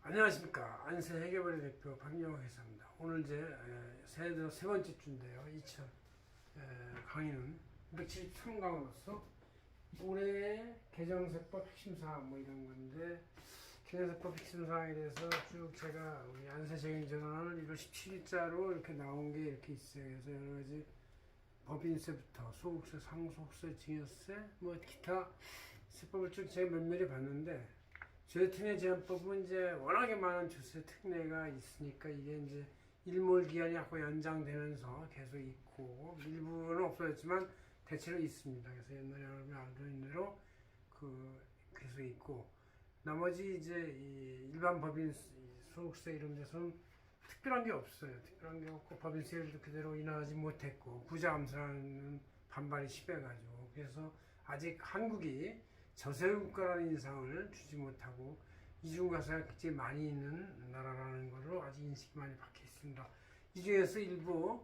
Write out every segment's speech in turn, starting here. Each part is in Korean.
안녕하십니까. 안세 회계벌이 대표 박영호 회사입니다. 오늘 이제 세 번째 주인데요. 2000 강의는 173강으로서 올해 개정세법 핵심사항 뭐 이런 건데, 개정세법 핵심사항에 대해서 쭉 제가 우리 안세정인전환을 1월 17일자로 이렇게 나온 게 이렇게 있어요. 그래서 여러 가지 법인세부터 소득세, 상속세, 증여세, 뭐 기타 세법을 쭉 제가 면밀히 봤는데, 주택특례 제한법은 이제 워낙에 많은 주택 특례가 있으니까 이게 이제 일몰 기한이 자꾸 연장되면서 계속 있고, 일부는 없어졌지만 대체로 있습니다. 그래서 옛날에 여러분이 알고 있는 대로 계속 있고, 나머지 이제 이 일반 법인 소득세 이런 데서는 특별한 게 없어요. 특별한 게 없고, 법인세율도 그대로 인하하지 못했고, 부자 감사는 반발이 심해가지고, 그래서 아직 한국이 저세국가라는 인상을 주지 못하고 이중과세가 굉장히 많이 있는 나라라는 걸로 아직 인식이 많이 박혀 있습니다. 이 중에서 일부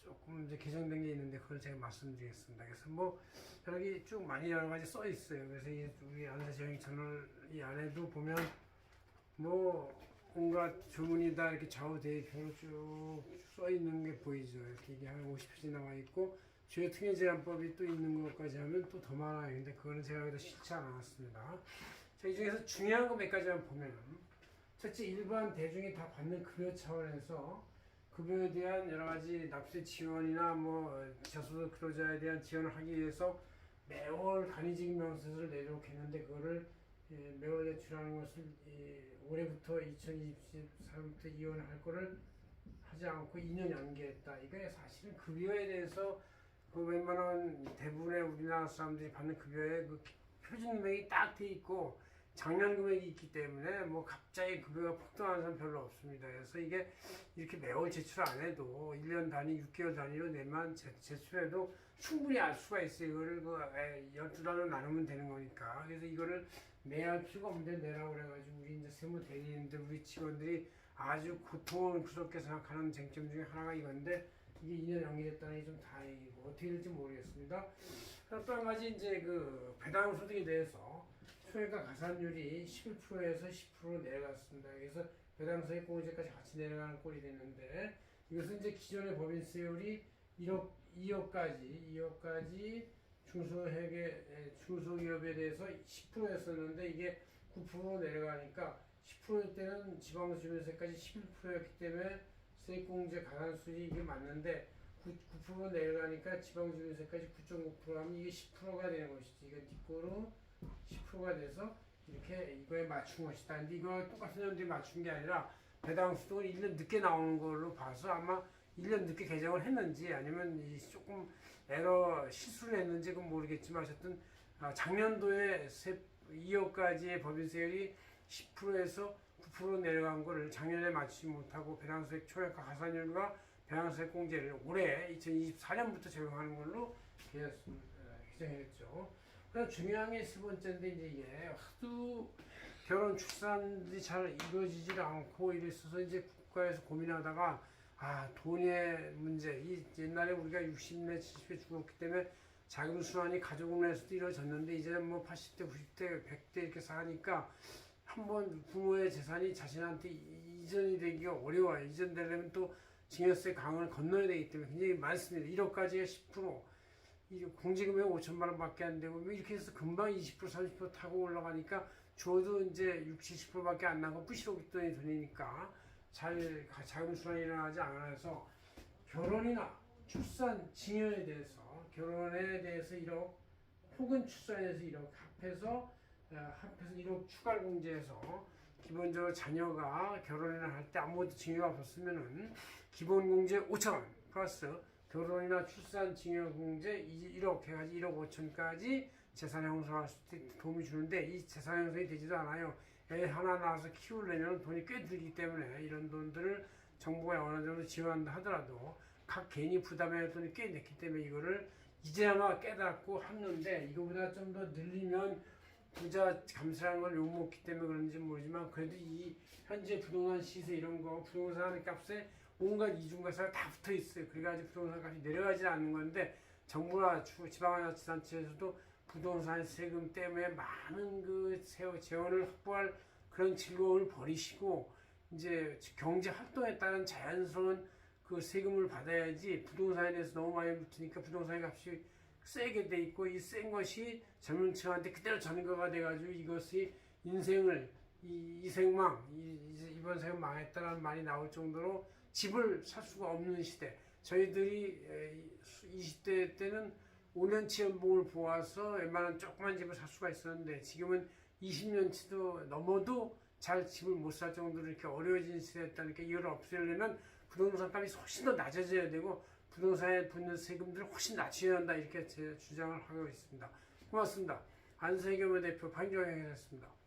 조금 이제 개정된 게 있는데 그걸 제가 말씀드리겠습니다. 그래서 뭐 여기 쭉 많이 여러 가지 써 있어요. 그래서 우리 안세정의 채널 이 안에도 보면 뭐 온갖 주문이 다 이렇게 좌우 대표로 쭉 써 있는 게 보이죠. 이렇게 이게 한 50페이지 나와 있고, 주요 특례 제한법이 또 있는 것까지 하면 또 더 많아요. 근데 그거는 제가 여기다 실지 않았습니다. 자, 이 중에서 중요한 거 몇 가지만 보면, 첫째, 일반 대중이 다 받는 급여 차원에서 급여에 대한 여러 가지 납세 지원이나 뭐 저소득 근로자에 대한 지원을 하기 위해서 매월 간이직 명세서를 내도록 했는데, 그거를 매월 제출하는 것을 올해부터 2023부터 이원할 거를 하지 않고 2년 연기했다. 이게 사실은 급여에 대해서 그 웬만한 대부분의 우리나라 사람들이 받는 급여에 그 표준 금액이 딱 돼 있고 작년 금액이 있기 때문에 뭐 갑자기 급여가 폭등하는 사람 별로 없습니다. 그래서 이게 이렇게 매월 제출 안 해도 1년 단위, 6개월 단위로 내만 제출해도 충분히 알 수가 있어요. 이거를 12달로 나누면 되는 거니까. 그래서 이거를 매일 할 필요가 없는데 내라고 그래가지고 우리 이제 세무 대리인들, 우리 직원들이 아주 고통스럽게 생각하는 쟁점 중에 하나가 이건데, 이게 2년 연기됐다는 게 좀 다행이고, 어떻게 될지 모르겠습니다. 또 한 가지 이제 배당 소득에 대해서 소액과 가산율이 11%에서 10% 내려갔습니다. 그래서 배당소액 공제까지 같이 내려가는 꼴이 됐는데, 이것은 이제 기존의 법인세율이 2억까지 중소기업에 대해서 10%였었는데 이게 9% 내려가니까 10%일 때는 지방주민세까지 11%였기 때문에 세액공제 가산수익이 이게 맞는데 9% 내려가니까 지방주민세까지 9.5% 하면 이게 10%가 되는 것이지. 이건 뒷고로 10%가 돼서 이렇게 이거에 맞춘 것이다. 근데 이거 똑같은 연도에 맞춘 게 아니라 배당수득은 1년 늦게 나오는 걸로 봐서 아마 1년 늦게 개정을 했는지 아니면 조금 실수를 했는지 그건 모르겠지만, 어쨌든 작년도에 2억까지의 법인세율이 10%에서 9% 내려간 거를 작년에 맞추지 못하고 배당소액 초액과 가산율과 배당소액 공제를 올해 2024년부터 적용하는 걸로 개정했죠. 그다음 중요한 게 세 번째인데, 이게 하도 결혼 출산이 잘 이루어지질 않고 이랬어서 이제 국가에서 고민하다가 돈의 문제, 옛날에 우리가 60대 70대 죽었기 때문에 자금 순환이 가족 내에서도 이루어졌는데 이제는 뭐 80대 90대 100대 이렇게 사니까 한번 부모의 재산이 자신한테 이전이 되기가 어려워요. 이전되려면 또 증여세 강을 건너야 되기 때문에 굉장히 많습니다. 1억까지가 10%, 공제금액 5천만 원밖에 안 되고 이렇게 해서 금방 20% 30% 타고 올라가니까 줘도 이제 60, 70%밖에 안 나고 부실없던 돈이니까 잘 자금 순환이 일어나지 않아서 결혼이나 출산, 증여에 대해서, 결혼에 대해서 1억 혹은 출산에 대해서 1억 합해서 1억 추가를 공제해서 기본적으로 자녀가 결혼이나 할 때 아무것도 증여가 없었으면은 기본 공제 5천원 플러스 결혼이나 출산 증여 공제 1억 해가지고 1억 5천까지 재산 형성할 수 있게 도움이 주는데, 이 재산 형성이 되지도 않아요. 애 하나 낳아서 키우려면 돈이 꽤 들기 때문에 이런 돈들을 정부가 어느 정도 지원한다 하더라도 각 개인이 부담해야 돈이 꽤 냈기 때문에 이거를 이제야마 깨닫고 하는데, 이거보다 좀 더 늘리면 부자 감세라는 걸 욕먹기 때문에 그런지 모르지만, 그래도 이 현재 부동산 시세 이런 거, 부동산 값에 온갖 이중과세가 다 붙어 있어요. 그래가지고 부동산 값이 내려가지 않는 건데, 정부나 지방자치단체에서도 부동산 세금 때문에 많은 재원을 확보할 그런 즐거움을 버리시고 이제 경제 활동에 따른 자연스러운 그 세금을 받아야지 부동산에 대해서 너무 많이 붙으니까 부동산 값이 세게 돼 있고 이 센 것이 젊은 층한테 그대로 전가가 돼가지고 이것이 인생을 이생망 이번 생은 망했다는 말이 나올 정도로 집을 살 수가 없는 시대. 저희들이 20대 때는 5년치 연봉을 모아서 웬만한 조그만 집을 살 수가 있었는데 지금은 20년치도 넘어도 잘 집을 못 살 정도로 이렇게 어려워진 시대였다니까 이걸 없애려면 부동산 값이 훨씬 더 낮아져야 되고 부동산에 붙는 세금들을 훨씬 낮춰야 한다 이렇게 제 주장을 하고 있습니다. 고맙습니다. 안세겸 대표 판정하겠습니다.